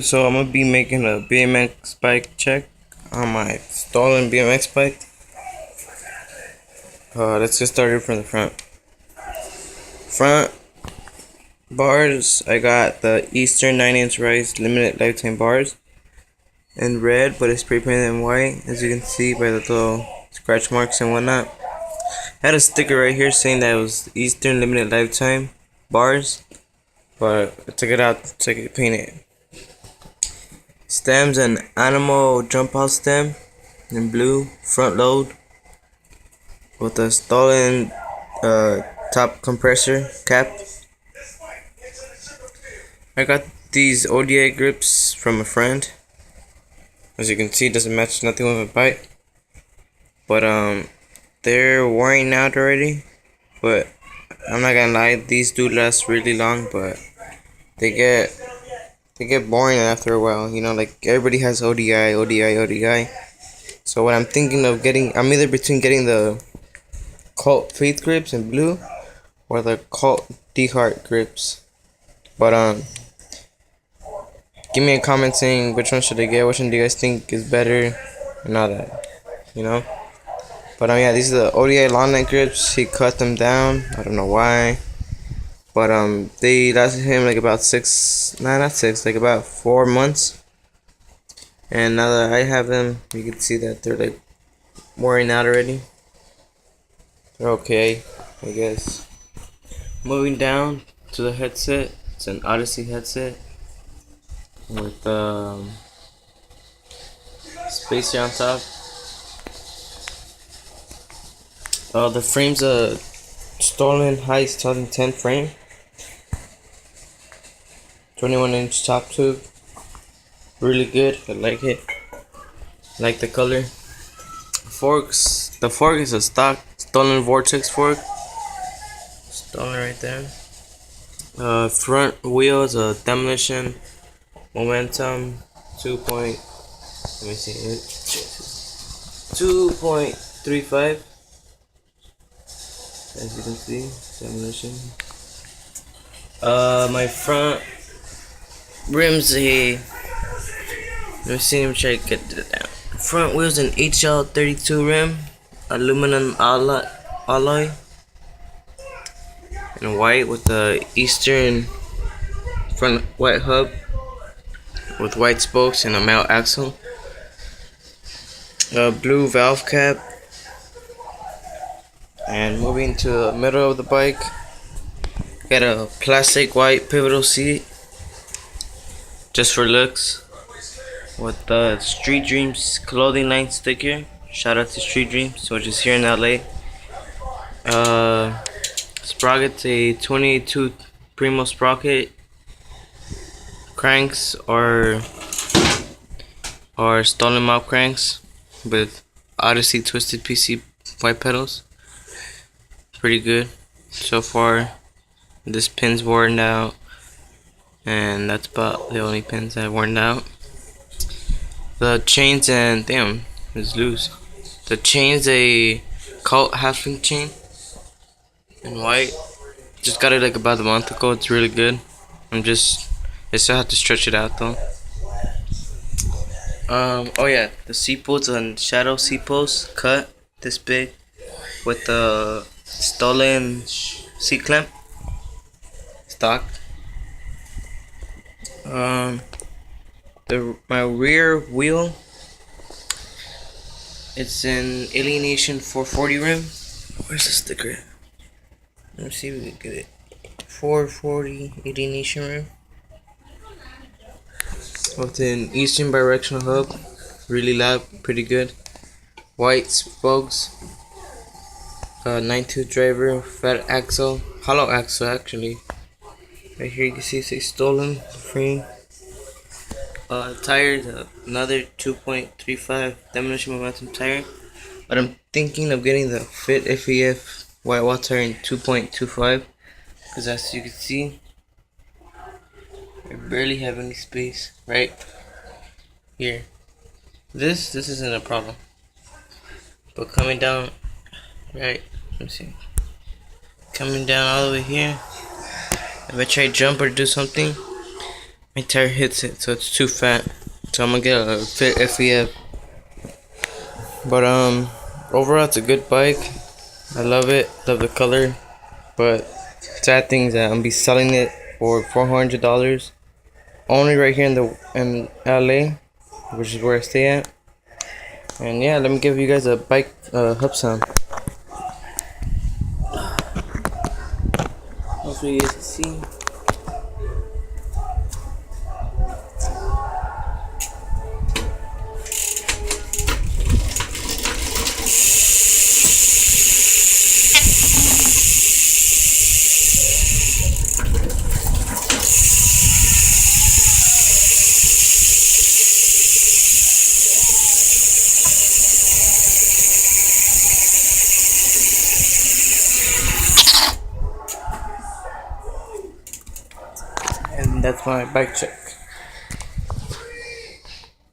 So I'm gonna be making a BMX bike check on my stolen BMX bike. Let's get started from the front. Front bars, I got the Eastern 9-inch Rise limited lifetime bars in red, but it's spray painted in white, as you can see by the little scratch marks and whatnot. I had a sticker right here saying that it was Eastern limited lifetime bars, but I took it out so I could paint it. Stems, an animal jump out stem in blue, front load with a stolen top compressor cap. I got these ODI grips from a friend. As you can see, it doesn't match nothing with my bike, but they're wearing out already. But I'm not gonna lie, these do last really long, but they get boring after a while. You know, like everybody has ODI. So what I'm thinking of getting, I'm either between getting the Cult Faith grips in blue or the Cult D-Heart grips. But give me a comment saying which one should I get, which one do you guys think is better, and all that, you know. But yeah, these are the ODI long neck grips. He cut them down. I don't know why. But they lasted him like about like about 4 months. And now that I have them, you can see that they're like wearing out already. They're okay, I guess. Moving down to the headset. It's an Odyssey headset with spacer on top. The frame's a stolen Heist 2010 frame. 21-inch top tube. Really good. I like it. Like the color. Forks. The fork is a stock stolen Vortex fork. Stolen right there. Front wheel is a Demolition Momentum 2.35. As you can see, Demolition. My front rims let me see, let me try to get it down. Front wheels an HL32 rim, aluminum alloy, in white with the Eastern front white hub with white spokes and a metal axle. Blue valve cap. And moving to the middle of the bike, got a plastic white pivotal seat, just for looks, with the Street Dreams clothing line sticker. Shout out to Street Dreams, which is here in LA. Sprocket's a 22 Primo sprocket. Cranks are stolen mount cranks with Odyssey twisted PC white pedals. Pretty good so far. This pin's worn out, and that's about the only pins I've worn out. The chains, and damn, it's loose. The chain's a Cult half-link chain in white. Just got it like about a month ago. It's really good. I still have to stretch it out though. Oh yeah, the seat posts and shadow seat posts cut this big with the stolen seat clamp stock. My rear wheel, it's an Alienation 440 rim. Where's the sticker? Let me see if we can get it. 440 Alienation rim with an Eastern bidirectional hub, really loud, pretty good. White spokes. 9.2 driver, fat axle, hollow axle actually. Right here you can see it's stolen frame. Tires, another 2.35 Demolition Momentum tire. But I'm thinking of getting the Fit FEF white wall tire in 2.25, because as you can see, I barely have any space right here. This isn't a problem, but coming down right, let me see, coming down all the way here, if I try to jump or do something, my tire hits it, so it's too fat. So I'm gonna get a fit FEF. But overall it's a good bike. I love it. Love the color. But sad thing is that I'm gonna be selling it for $400 only right here in LA, which is where I stay at. And yeah, let me give you guys a bike hub sound. Hopefully you guys can see. And that's my bike check.